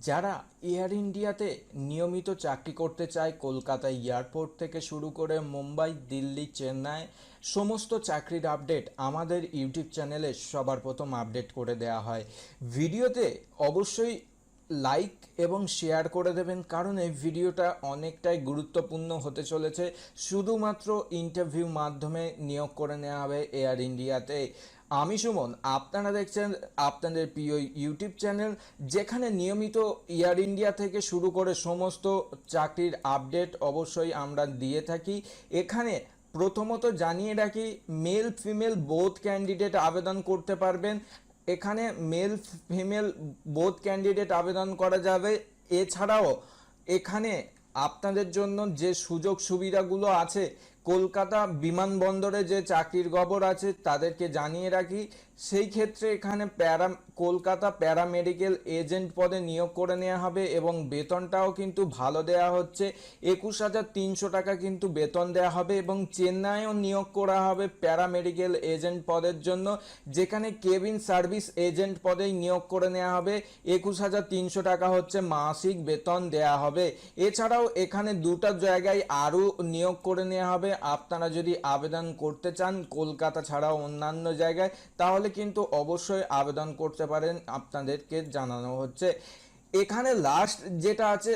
যারা এয়ার ইন্ডিয়াতে নিয়মিত চাকরি করতে চায়, কলকাতা এয়ারপোর্ট থেকে শুরু করে মুম্বাই, দিল্লি, চেন্নাই সমস্ত চাকরির আপডেট আমাদের ইউটিউব চ্যানেলে সবার প্রথম আপডেট করে দেওয়া হয়। ভিডিওতে অবশ্যই লাইক এবং শেয়ার করে দেবেন, কারণ এই ভিডিওটা অনেকটাই গুরুত্বপূর্ণ হতে চলেছে। শুধুমাত্র ইন্টারভিউ মাধ্যমে নিয়োগ করে নেওয়া হবে এয়ার ইন্ডিয়াতে। আমি সুমন, আপনারা দেখছেন আপনাদের প্রিয় ইউটিউব চ্যানেল, যেখানে নিয়মিত এয়ার ইন্ডিয়া থেকে শুরু করে সমস্ত চাকরির আপডেট অবশ্যই আমরা দিয়ে থাকি। এখানে প্রথমত জানিয়ে রাখি, মেল ফিমেল বোথ ক্যান্ডিডেট আবেদন করতে পারবেন। এখানে মেল ফিমেল বোথ ক্যান্ডিডেট আবেদন করা যাবে। এছাড়াও এখানে আপনাদের জন্য যে সুযোগ সুবিধাগুলো আছে, কলকাতা বিমানবন্দরে যে চাকরির খবর আছে তাদেরকে জানিয়ে রাখি। সেই ক্ষেত্রে এখানে কলকাতা প্যারামেডিক্যাল এজেন্ট পদে নিয়োগ করে নেওয়া হবে, এবং বেতনটাও কিন্তু ভালো দেওয়া হচ্ছে। 21,300 টাকা কিন্তু বেতন দেওয়া হবে, এবং চেন্নাইও নিয়োগ করা হবে প্যারামেডিক্যাল এজেন্ট পদের জন্য, যেখানে কেবিন সার্ভিস এজেন্ট পদেই নিয়োগ করে নেওয়া হবে। 21,300 টাকা হচ্ছে মাসিক বেতন দেওয়া হবে। এছাড়াও এখানে দুটো জায়গায় আরও নিয়োগ করে নেওয়া হবে। আপনারা যদি আবেদন করতে চান কলকাতা ছাড়াও অন্যান্য জায়গায়, তাহলে কিন্তু অবশ্যই আবেদন করতে পারেন, আপনাদেরকে জানানো হচ্ছে। এখানে লাস্ট যেটা আছে,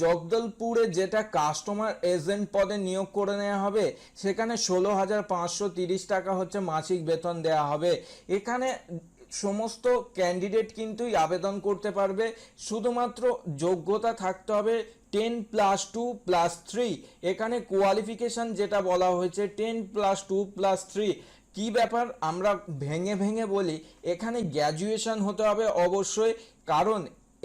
জগদলপুরে যেটা কাস্টমার এজেন্ট পদে নিয়োগ করে নেওয়া হবে, সেখানে 16,530 টাকা হচ্ছে মাসিক বেতন দেওয়া হবে। এখানে সমস্ত ক্যান্ডিডেট কিন্তু আবেদন করতে পারবে। শুধুমাত্র যোগ্যতা থাকতে হবে 10+2+3। এখানে কোয়ালিফিকেশন যেটা বলা হয়েছে 10+2+3। কি ব্যাপার, আমরা ভেঙে ভেঙে বলি। এখানে গ্র্যাজুয়েশন হতে হবে অবশ্যই, কারণ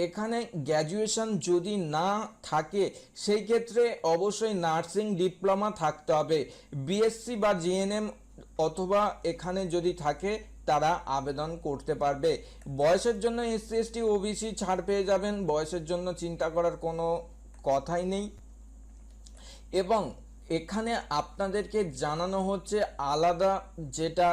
এখানে গ্র্যাজুয়েশন যদি না থাকে সেই ক্ষেত্রে অবশ্যই নার্সিং ডিপ্লোমা থাকতে হবে, বিএসসি বা জিএনএম অথবা এখানে যদি থাকে তারা আবেদন করতে পারবে। বয়সের জন্য এসসি এসটি ওবিসি ছাড় পেয়ে যাবেন, বয়সের জন্য চিন্তা করার কোনো কথাই নেই। এবং এখানে আপনাদেরকে জানানো হচ্ছে আলাদা যেটা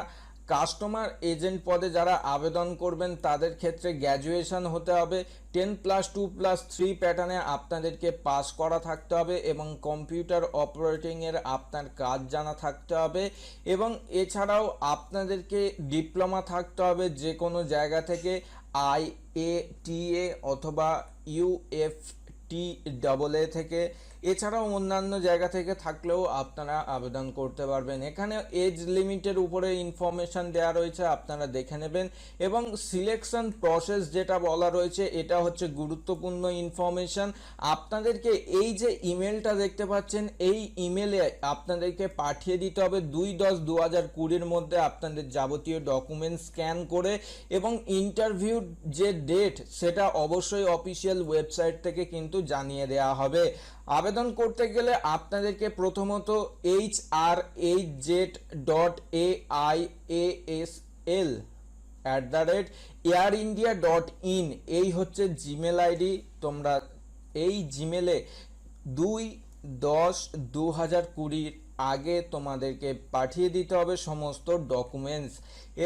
কাস্টমার এজেন্ট পদে যারা আবেদন করবেন তাদের ক্ষেত্রে গ্র্যাজুয়েশন হতে হবে, 10+2+3 প্যাটার্নে আপনাদেরকে পাস করা থাকতে হবে এবং কম্পিউটার অপারেটিংয়ের আপনার কাজ জানা থাকতে হবে এবং এছাড়াও আপনাদেরকে ডিপ্লোমা থাকতে হবে যে কোনো জায়গা থেকে, IATA অথবা UFTAA থেকে, এছাড়াও অন্যান্য জায়গা থেকে থাকলেও আপনারা আবেদন করতে পারবেন। এখানে এজ লিমিটের উপরে ইনফরমেশন দেওয়া রয়েছে, আপনারা দেখে নেবেন। এবং সিলেকশন প্রসেস যেটা বলা রয়েছে এটা হচ্ছে গুরুত্বপূর্ণ ইনফরমেশন। আপনাদেরকে এই যে ইমেলটা দেখতে পাচ্ছেন এই ইমেলে আপনাদেরকে পাঠিয়ে দিতে হবে 2/10/2020 মধ্যে আপনাদের যাবতীয় ডকুমেন্ট স্ক্যান করে, এবং ইন্টারভিউর যে ডেট সেটা অবশ্যই অফিসিয়াল ওয়েবসাইট থেকে কিন্তু জানিয়ে দেওয়া হবে। আবেদন করতে গেলে আপনাদেরকে প্রথমত hraj.aiasl@airindia.in এই হচ্ছে জিমেল আইডি। তোমরা এই জিমেলে 2/10/2020 আগে তোমাদেরকে পাঠিয়ে দিতে হবে সমস্ত ডকুমেন্টস।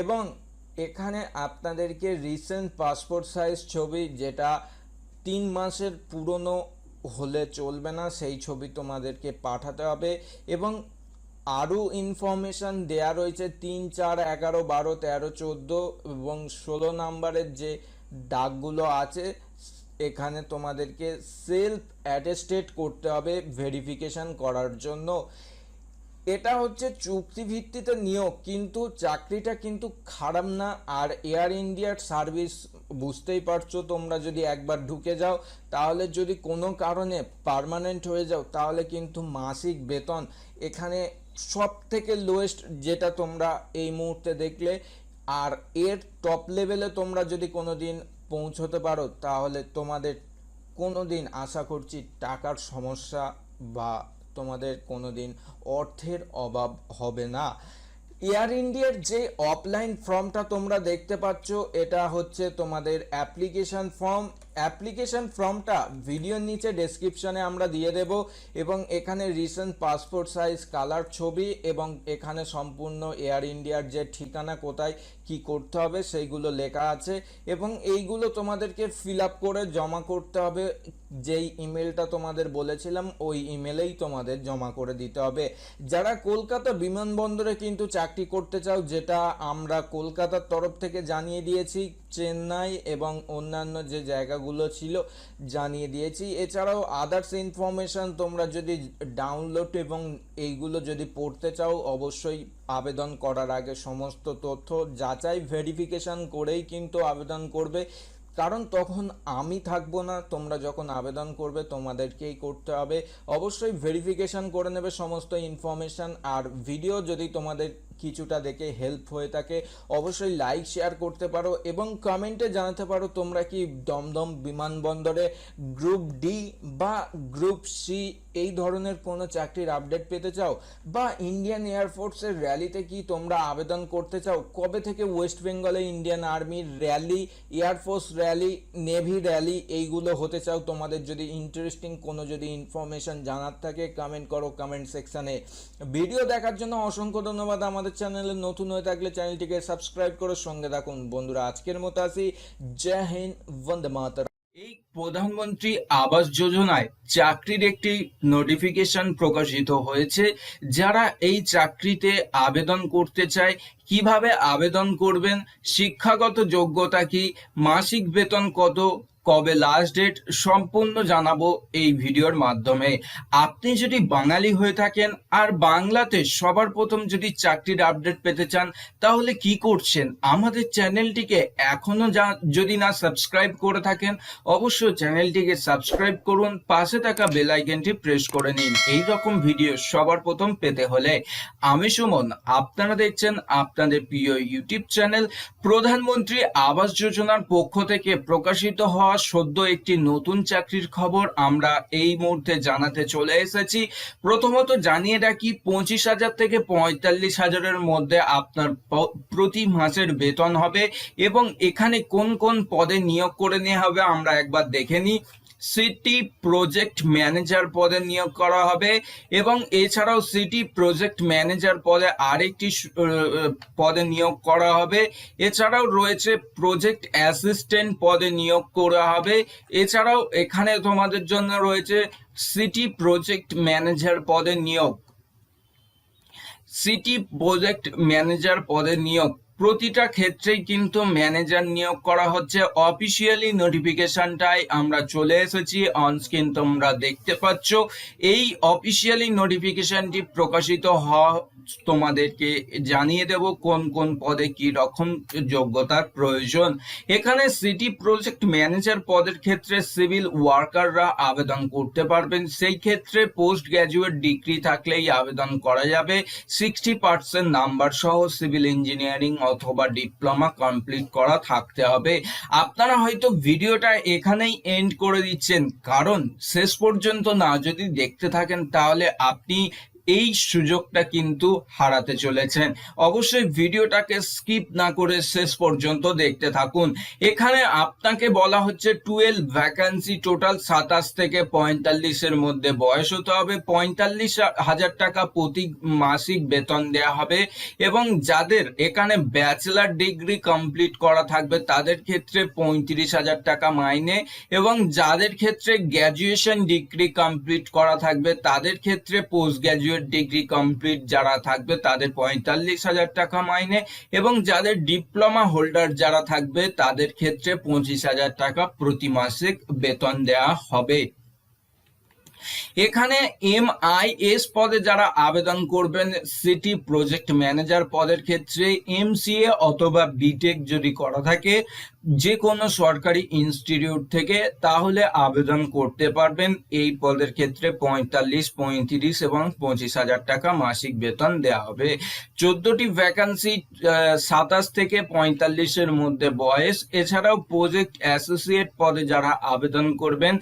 এবং এখানে আপনাদেরকে রিসেন্ট পাসপোর্ট সাইজ ছবি, যেটা 3 মাসের পুরনো হলে চলবে না, সেই ছবি তোমাদেরকে পাঠাতে হবে। এবং আরও ইনফরমেশান দেয়া রয়েছে 3, 4, 11, 12, 13, 14 এবং 16 নাম্বারের যে ডাকগুলো আছে এখানে তোমাদেরকে সেলফ অ্যাটেস্টেড করতে হবে ভেরিফিকেশন করার জন্য। এটা হচ্ছে চুক্তিভিত্তিতে নিয়োগ, কিন্তু চাকরিটা কিন্তু খারাপ না। আর এয়ার ইন্ডিয়ার সার্ভিস বুঝতেই পারছো, তোমরা যদি একবার ঢুকে যাও তাহলে যদি কোনো কারণে পার্মানেন্ট হয়ে যাও তাহলে কিন্তু মাসিক বেতন এখানে সব থেকে লোয়েস্ট যেটা তোমরা এই মুহূর্তে দেখলে। আর এর টপ লেভেলে তোমরা যদি কোনো দিন পৌঁছতে পারো তাহলে তোমাদের কোনো দিন আশা করছি টাকার সমস্যা বা তোমাদের কোনো দিন অর্থের অভাব হবে না। এয়ার ইন্ডিয়ার যে অফলাইন ফর্মটা তোমরা দেখতে পাচ্ছ এটা হচ্ছে তোমাদের অ্যাপ্লিকেশন ফর্ম। অ্যাপ্লিকেশন ফর্মটা ভিডিওর নিচে ডেসক্রিপশনে আমরা দিয়ে দেব, এবং এখানে রিসেন্ট পাসপোর্ট সাইজ কালার ছবি এবং এখানে সম্পূর্ণ এয়ার ইন্ডিয়ার যে ঠিকানা কোথায় কি করতে হবে সেইগুলো লেখা আছে, এবং এইগুলো তোমাদেরকে ফিল আপ করে জমা করতে হবে। যেই ইমেলটা তোমাদের বলেছিলাম ওই ইমেলেই তোমাদের জমা করে দিতে হবে। যারা কলকাতা বিমানবন্দরে কিন্তু চাকরি করতে চাও, যেটা আমরা কলকাতার তরফ থেকে জানিয়ে দিয়েছি, চেন্নাই এবং অন্যান্য যে জায়গাগুলো ছিল জানিয়ে দিয়েছি। এছাড়াও আদার্স ইনফরমেশন তোমরা যদি ডাউনলোড এবং এইগুলো যদি পড়তে চাও অবশ্যই আবেদন করার আগে সমস্ত তথ্য যাচাই ভেরিফিকেশন করেই কিন্তু আবেদন করবে, কারণ তখন আমি থাকবো না। তোমরা যখন আবেদন করবে তোমাদেরকেই করতে হবে। অবশ্যই ভেরিফিকেশন করে নেবে সমস্ত ইনফরমেশন। আর ভিডিও যদি তোমাদের কিছুটা দেখে হেল্প হয়ে থাকে অবশ্যই লাইক শেয়ার করতে পারো এবং কমেন্টে জানাতে পারো তোমরা কি দমদম বিমানবন্দরে গ্রুপ ডি বা গ্রুপ সি এই ধরনের কোনো চাকরির আপডেট পেতে চাও, বা ইন্ডিয়ান এয়ারফোর্সের র্যালিতে কি তোমরা আবেদন করতে চাও। কবে থেকে ওয়েস্ট বেঙ্গলে ইন্ডিয়ান আর্মির rally, air force rally, navy rally এইগুলো হতে চাও। তোমাদের যদি ইন্টারেস্টিং কোনো যদি ইনফরমেশন জানার থাকে কমেন্ট করো কমেন্ট সেকশানে। ভিডিও দেখার জন্য অসংখ্য ধন্যবাদ। আমাদের চ্যানেলে নতুন হয়ে থাকলে চ্যানেলটিকে সাবস্ক্রাইব করে সঙ্গে থাকুন। বন্ধুরা আজকের মতো আসি, জয় হিন্দ, বন্দে মাতরম। এই প্রধানমন্ত্রী আবাস যোজনায় চাকরির একটি নোটিফিকেশন প্রকাশিত হয়েছে। যারা এই চাকরিতে আবেদন করতে চায় কিভাবে আবেদন করবেন, শিক্ষাগত যোগ্যতা কি, মাসিক বেতন কত, কবে লাস্ট ডেট, সম্পূর্ণ জানাবো এই ভিডিওর মাধ্যমে। আপনি যদি বাঙালি হয়ে থাকেন আর বাংলাতে সবার প্রথম যদি চাকরির আপডেট পেতে চান তাহলে কি করছেন, আমাদের চ্যানেলটিকে এখনো যদি না সাবস্ক্রাইব করে থাকেন অবশ্যই চ্যানেলটিকে সাবস্ক্রাইব করুন, পাশে থাকা বেল আইকনটি প্রেস করে নিন এই রকম ভিডিও সবার প্রথম পেতে হলে। আমি সুমন, আপনারা দেখছেন আপনাদের প্রিয় ইউটিউব চ্যানেল প্রধানমন্ত্রী আবাস যোজনার পক্ষ থেকে প্রকাশিত হওয়া সদ্য একটি নতুন চাকরির খবর আমরা এই মুহূর্তে জানাতে চলে এসেছি। প্রথমত জানিয়ে রাখি 25,000 থেকে 45,000-এর মধ্যে আপনার প্রতি মাসের বেতন হবে এবং এখানে কোন কোন পদে নিয়োগ করে নেওয়া হবে আমরা একবার দেখে নিই। সিটি প্রজেক্ট ম্যানেজার পদে নিয়োগ করা হবে এবং এছাড়াও সিটি প্রজেক্ট ম্যানেজার পদে আরেকটি পদে নিয়োগ করা হবে। এছাড়াও রয়েছে প্রজেক্ট অ্যাসিস্ট্যান্ট পদে নিয়োগ করা হবে। এছাড়াও এখানে তোমাদের জন্য রয়েছে সিটি প্রজেক্ট ম্যানেজার পদে নিয়োগ। সিটি প্রজেক্ট ম্যানেজার পদে নিয়োগ প্রতিটা ক্ষেত্রেই কিন্তু ম্যানেজার নিয়োগ করা হচ্ছে। অফিসিয়ালি নোটিফিকেশনটাই আমরা চলে এসেছি, অনস্ক্রিন তোমরা দেখতে পাচ্ছ। এই অফিসিয়ালি নোটিফিকেশনটি প্রকাশিত হওয়া তোমাদেরকে জানিয়ে দেব কোন কোন পদে কি রকম যোগ্যতার প্রয়োজন। এখানে সিটি প্রজেক্ট ম্যানেজার পদের ক্ষেত্রে সিভিল ওয়ার্কাররা আবেদন করতে পারবেন। সেই ক্ষেত্রে পোস্ট গ্র্যাজুয়েট ডিগ্রি থাকলেই আবেদন করা যাবে। 60% নাম্বার সহ সিভিল ইঞ্জিনিয়ারিং অথবা ডিপ্লোমা কমপ্লিট করা থাকতে হবে। আপনারা হয়তো ভিডিওটা এখানেই এন্ড করে দিচ্ছেন, কারণ শেষ পর্যন্ত না যদি দেখতে থাকেন তাহলে আপনি এই সুযোগটা কিন্তু হারাতে চলেছেন। অবশ্যই ভিডিওটাকে স্কিপ না করে শেষ পর্যন্ত দেখতে থাকুন। এখানে আপনাকে বলা হচ্ছে 12 ভ্যাকান্সি, টোটাল 27 থেকে 45-এর মধ্যে বয়স হতে হবে। 45,000 টাকা প্রতি মাসিক বেতন দেওয়া হবে এবং যাদের এখানে ব্যাচেলার ডিগ্রি কমপ্লিট করা থাকবে তাদের ক্ষেত্রে 35,000 টাকা মাইনে এবং যাদের ক্ষেত্রে গ্র্যাজুয়েশন ডিগ্রি কমপ্লিট করা থাকবে তাদের ক্ষেত্রে পোস্ট গ্র্যাজুয়েট ডিগ্রি কমপ্লিট যারা থাকবে তাদের 45,000 টাকা মাইনে এবং যাদের ডিপ্লোমা হোল্ডার যারা থাকবে তাদের ক্ষেত্রে 25,000 টাকা প্রতি মাসিক বেতন দেওয়া হবে। এখানে MIS পদে যারা আবেদন করবেন, সিটি প্রজেক্ট ম্যানেজার পদের ক্ষেত্রে MCA অথবা বিটেক যদি করা থাকে যে কোনো সরকারি ইনস্টিটিউট থেকে তাহলে আবেদন করতে পারবেন। এই পদের ক্ষেত্রে 45, 35 এবং 25,000 টাকা মাসিক বেতন দেওয়া হবে। 14টি ভ্যাকান্সি, 27 থেকে 45-এর মধ্যে বয়স। এছাড়াও প্রজেক্ট অ্যাসোসিয়েট পদে যারা আবেদন করবেন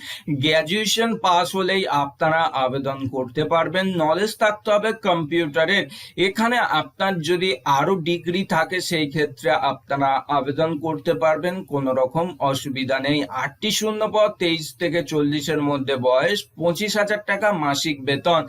গ্র্যাজুয়েশন পাস হলেই আপনারা আবেদন করতে পারবেন। নলেজ থাকতে হবে কম্পিউটারের। এখানে আপনার যদি আরো ডিগ্রি থাকে সেই ক্ষেত্রে আপনারা আবেদন করতে পারবেন, কোনো রকম অসুবিধা নেই। 8টি শূন্য পদ, 23 থেকে 40-এর মধ্যে বয়স, 25,000 টাকা মাসিক বেতন।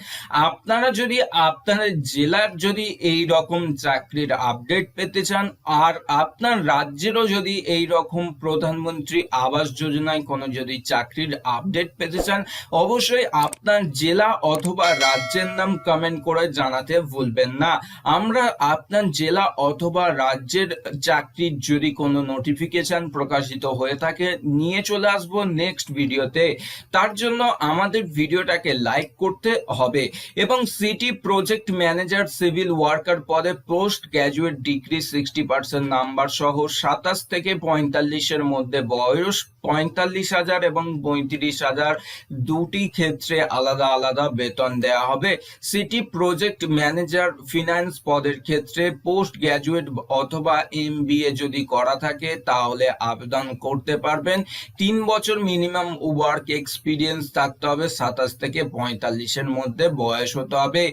আপনারা যদি আপনার জেলার যদি এই রকম চাকরির আপডেট পেতে চান আর আপনার রাজ্যেরও যদি এই রকম প্রধানমন্ত্রী আবাস যোজনায় কোনো যদি চাকরির আপডেট পেতে চান অবশ্যই আপনার জেলা অথবা রাজ্যের নাম কমেন্ট করে জানাতে ভুলবেন না। আমরা আপনার জেলা অথবা রাজ্যের চাকরির যদি কোনো নোটিফিকেশন প্রকাশিত হয়ে থাকে নিয়ে চলে আসবো নেক্সট ভিডিওতে। তার জন্য আমাদের ভিডিওটাকে লাইক করতে হবে এবং city project manager civil worker পদে পোস্ট গ্র্যাজুয়েট ডিগ্রি 60% নাম্বার সহ 27 থেকে 45-এর মধ্যে বয়স, 45,000 এবং 35,000 দুটি ক্ষেত্রে আলাদা আলাদা বেতন দেওয়া হবে। সিটি প্রজেক্ট ম্যানেজার ফিনান্স পদের ক্ষেত্রে পোস্ট গ্র্যাজুয়েট অথবা MBA যদি করা থাকে তাহলে আবেদন করতে পারবেন। 3 বছর মিনিমাম ওয়ার্ক এক্সপিরিয়েন্স থাকতে হবে, 27 থেকে 45-এর মধ্যে বয়স হতে হবে।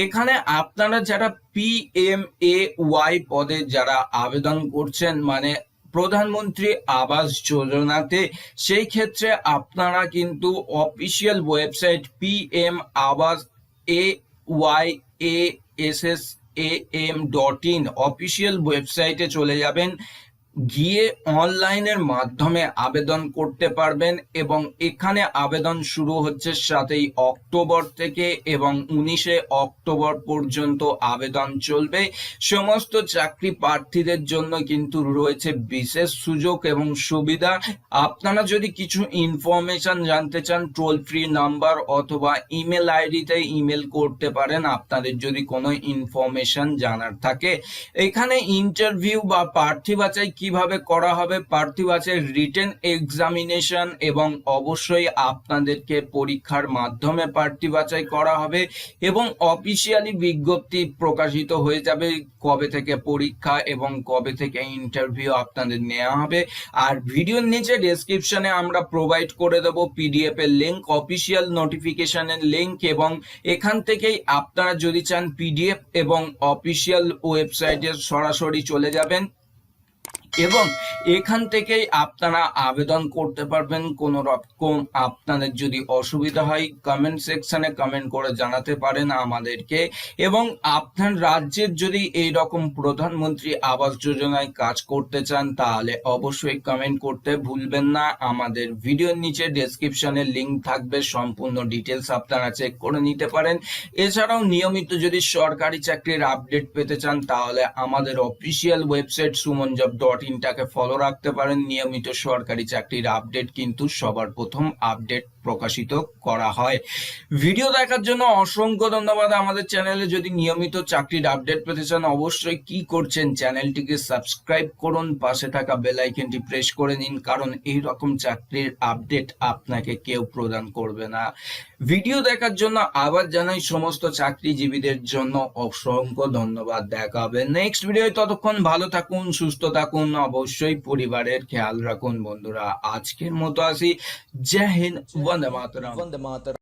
এখানে আপনারা যারা PMAY পদে যারা আবেদন করছেন মানে প্রধানমন্ত্রী আবাস যোজনাতে, সেই ক্ষেত্রে আপনারা কিন্তু অফিসিয়াল ওয়েবসাইট PMAYASSAM.in অফিসিয়াল ওয়েবসাইটে চলে যাবেন, গিয়ে অনলাইনের মাধ্যমে আবেদন করতে পারবেন এবং এখানে আবেদন শুরু হচ্ছে 7 অক্টোবর থেকে এবং 19 অক্টোবর পর্যন্ত আবেদন চলবে। সমস্ত চাকরি প্রার্থীদের জন্য কিন্তু রয়েছে বিশেষ সুযোগ এবং সুবিধা। আপনারা যদি কিছু ইনফরমেশন জানতে চান টোল ফ্রি নাম্বার অথবা ইমেল আইডিতে ইমেল করতে পারেন আপনাদের যদি কোনো ইনফরমেশন জানার থাকে। এখানে ইন্টারভিউ বা প্রার্থী বাছাই কিভাবে করা হবে পার্থী বাচের রিটেন এক্সামিনেশন, এবং অবশ্যই আপনাদেরকে পরীক্ষার মাধ্যমে প্রার্থী বাছাই করা হবে এবং অফিসিয়ালি বিজ্ঞপ্তি প্রকাশিত হয়ে যাবে কবে থেকে পরীক্ষা এবং কবে থেকে ইন্টারভিউ আপনাদের নেওয়া হবে। আর ভিডিওর নিচে ডেসক্রিপশনে আমরা প্রোভাইড করে দেব পিডিএফ এর লিংক, অফিসিয়াল নোটিফিকেশনের লিংক, এবং এখান থেকেই আপনারা যদি চান পিডিএফ এবং অফিসিয়াল ওয়েবসাইটে সরাসরি চলে যাবেন এবং এখান থেকেই আপনারা আবেদন করতে পারবেন। কোনো রকম আপনাদের যদি অসুবিধা হয় কমেন্ট সেকশনে কমেন্ট করে জানাতে পারেন আমাদেরকে, এবং আপনার রাজ্যের যদি এই রকম প্রধানমন্ত্রী আবাস যোজনায় কাজ করতে চান তাহলে অবশ্যই কমেন্ট করতে ভুলবেন না। আমাদের ভিডিওর নিচে ডেসক্রিপশনে লিংক থাকবে, সম্পূর্ণ ডিটেলস আপনারা চেক করে নিতে পারেন। এছাড়াও নিয়মিত যদি সরকারি চাকরির আপডেট পেতে চান তাহলে আমাদের অফিসিয়াল ওয়েবসাইট sumonjob.in-টাকে ফলো রাখতে পারেন। নিয়মিত সরকারি চাকরির আপডেট কিন্তু সবার প্রথম আপডেট প্রকাশিত করা হয়। ভিডিও দেখার জন্য অসংখ্য ধন্যবাদ। আমাদের চ্যানেলে যদি নিয়মিত চাকরির আপডেট পেতে চান অবশ্যই কি করছেন, চ্যানেলটিকে সাবস্ক্রাইব করুন, পাশে থাকা বেল আইকনটি প্রেস করে নিন, কারণ এই রকম চাকরির আপডেট আপনাকে কেউ প্রদান করবে না। ভিডিও দেখার জন্য আবার জানাই সমস্ত চাকরিজীবীদের জন্য অসংখ্য ধন্যবাদ। দেখা হবে নেক্সট ভিডিও। ততক্ষণ ভালো থাকুন, সুস্থ থাকুন, অবশ্যই পরিবারের খেয়াল রাখুন বন্ধুরা। আজকের মতো আসি। জয় হিন্দ, বন্দে মাতরম। वंदे मातरम।